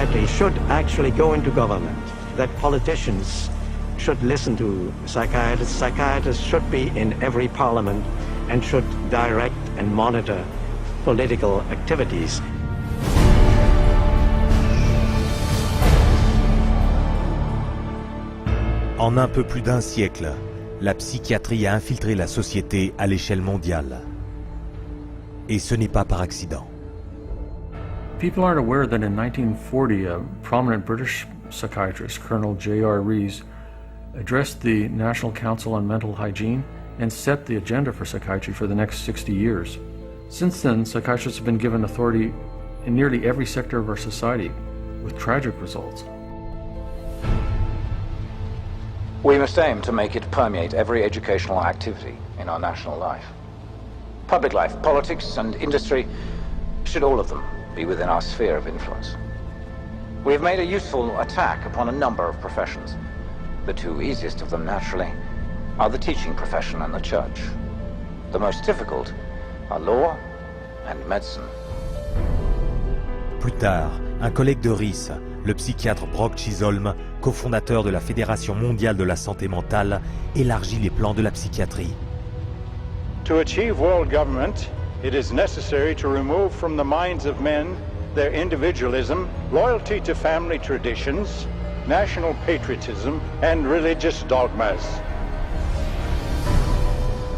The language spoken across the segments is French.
psychiatry should actually go into government, that politicians should listen to psychiatrists. Psychiatrists should be in every parliament and should direct and monitor political activities. En un peu plus d'un siècle, la psychiatrie a infiltré la société à l'échelle mondiale. Et ce n'est pas par accident. People aren't aware that in 1940, a prominent British psychiatrist, Colonel J.R. Rees, addressed the National Council on Mental Hygiene and set the agenda for psychiatry for the next 60 years. Since then, psychiatrists have been given authority in nearly every sector of our society, with tragic results. We must aim to make it permeate every educational activity in our national life. Public life, politics, and industry should all of them be within our sphere of influence. We have made a useful attack upon a number of professions. The two easiest of them, naturally, are the teaching profession and the church. The most difficult are law and medicine. Plus tard, un collègue de Rees, le psychiatre Brock Chisholm, cofondateur de la Fédération mondiale de la santé mentale, élargit les plans de la psychiatrie. To achieve world government, it is necessary to remove from the minds of men their individualism, loyalty to family traditions, national patriotism, and religious dogmas.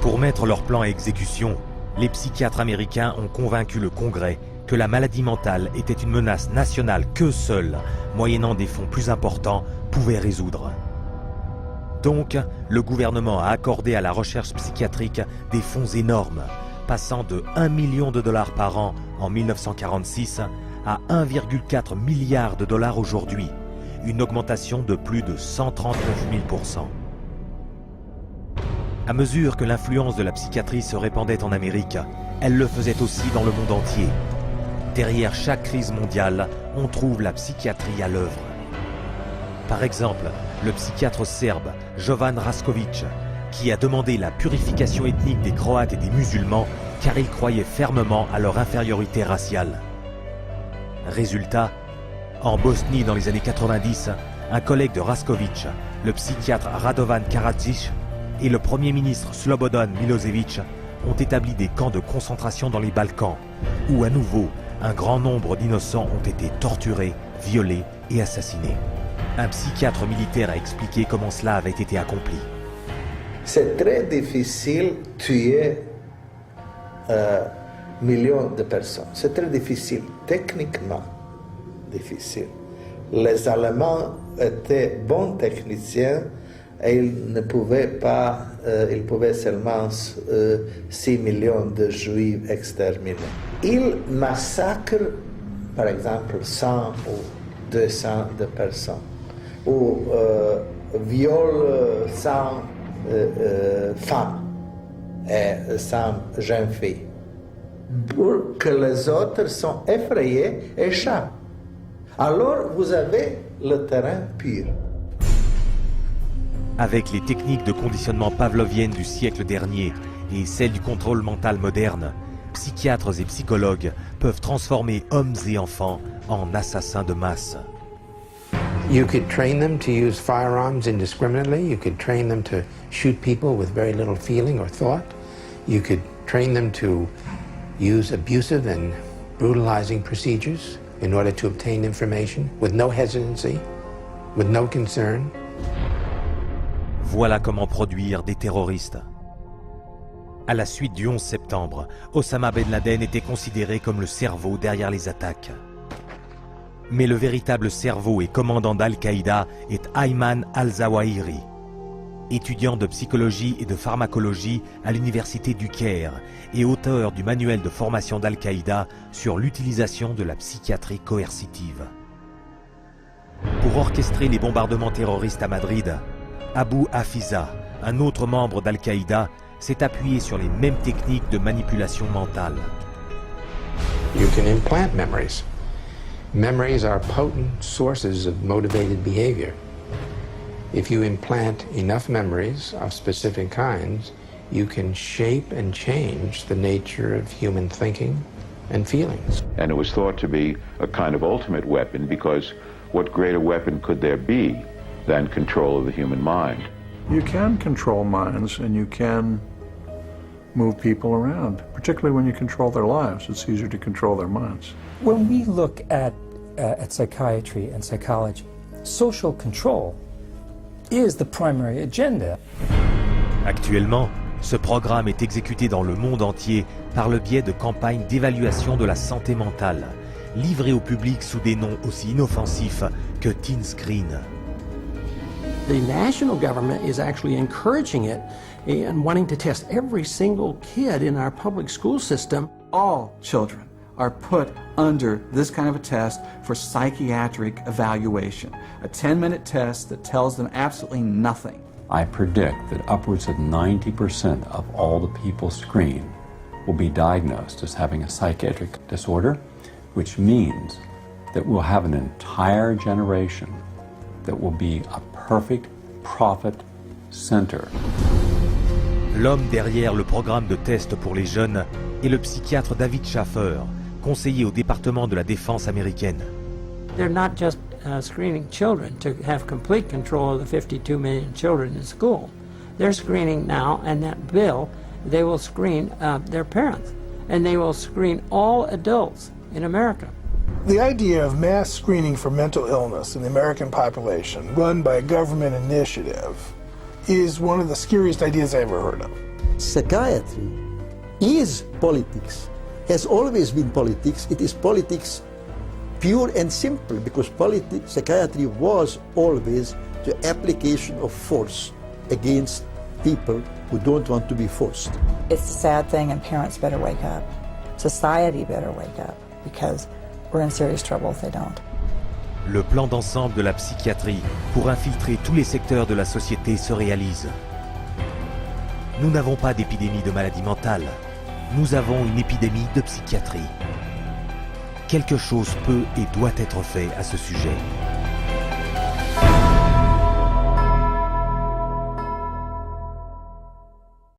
Pour mettre leur plan à exécution, les psychiatres américains ont convaincu le Congrès que la maladie mentale était une menace nationale que seul, moyennant des fonds plus importants, pouvait résoudre. Donc, le gouvernement a accordé à la recherche psychiatrique des fonds énormes, passant de 1 million de dollars par an en 1946 à 1,4 milliard de dollars aujourd'hui, une augmentation de plus de 139 000%. À mesure que l'influence de la psychiatrie se répandait en Amérique, elle le faisait aussi dans le monde entier. Derrière chaque crise mondiale, on trouve la psychiatrie à l'œuvre. Par exemple, le psychiatre serbe Jovan Raskovic, qui a demandé la purification ethnique des Croates et des musulmans car il croyait fermement à leur infériorité raciale. Résultat, en Bosnie dans les années 90, un collègue de Raskovic, le psychiatre Radovan Karadzic, et le premier ministre Slobodan Milosevic ont établi des camps de concentration dans les Balkans, où à nouveau, un grand nombre d'innocents ont été torturés, violés et assassinés. Un psychiatre militaire a expliqué comment cela avait été accompli. C'est très difficile de tuer millions de personnes. C'est très difficile, techniquement difficile. Les Allemands étaient bons techniciens et ils ne pouvaient pas, ils pouvaient seulement 6 millions de Juifs exterminés. Ils massacrent, par exemple, 100 ou 200 de personnes, ou violent 100 femmes et 100 jeunes filles, pour que les autres sont effrayés et échappent. Alors vous avez le terrain pur. Avec les techniques de conditionnement pavloviennes du siècle dernier et celles du contrôle mental moderne, psychiatres et psychologues peuvent transformer hommes et enfants en assassins de masse. You could train them to use firearms indiscriminately. You could train them to shoot people with very little feeling or thought. You could train them to use abusive and brutalizing procedures in order to obtain information with no hesitancy, with no concern. Voilà comment produire des terroristes. À la suite du 11 septembre, Osama Ben Laden était considéré comme le cerveau derrière les attaques. Mais le véritable cerveau et commandant d'Al-Qaïda est Ayman al-Zawahiri, étudiant de psychologie et de pharmacologie à l'université du Caire et auteur du manuel de formation d'Al-Qaïda sur l'utilisation de la psychiatrie coercitive. Pour orchestrer les bombardements terroristes à Madrid, Abu Hafiza, un autre membre d'Al-Qaïda, s'est appuyé sur les mêmes techniques de manipulation mentale. You can implant memories. Memories are potent sources of motivated behavior. If you implant enough memories of specific kinds, you can shape and change the nature of human thinking and feelings. And it was thought to be a kind of ultimate weapon, because what greater weapon could there be than control of the human mind? You can control minds and you can move people around, particularly when you control their lives. It's easier to control their minds. When we look at psychiatry and psychology, social control is the primary agenda. Actuellement, ce programme est exécuté dans le monde entier par le biais de campagnes d'évaluation de la santé mentale, livrées au public sous des noms aussi inoffensifs que Teen Screen. The national government is actually encouraging it and wanting to test every single kid in our public school system. All children are put under this kind of a test for psychiatric evaluation, a 10-minute test that tells them absolutely nothing. I predict that upwards of 90% of all the people screened will be diagnosed as having a psychiatric disorder, which means that we'll have an entire generation that will be a perfect profit center. L'homme derrière le programme de test pour les jeunes est le psychiatre David Schaffer, conseiller au département de la défense américaine. They're not just screening children to have complete control of the 52 million children in school. They're screening now, and that bill, they will screen their parents, and they will screen all adults in America. The idea of mass screening for mental illness in the American population, run by a government initiative, is one of the scariest ideas I ever heard of. Psychiatry is politics, has always been politics. It is politics pure and simple, because psychiatry was always the application of force against people who don't want to be forced. It's a sad thing, and parents better wake up. Society better wake up, because we're in serious trouble if they don't. Le plan d'ensemble de la psychiatrie pour infiltrer tous les secteurs de la société se réalise. Nous n'avons pas d'épidémie de maladie mentale. Nous avons une épidémie de psychiatrie. Quelque chose peut et doit être fait à ce sujet.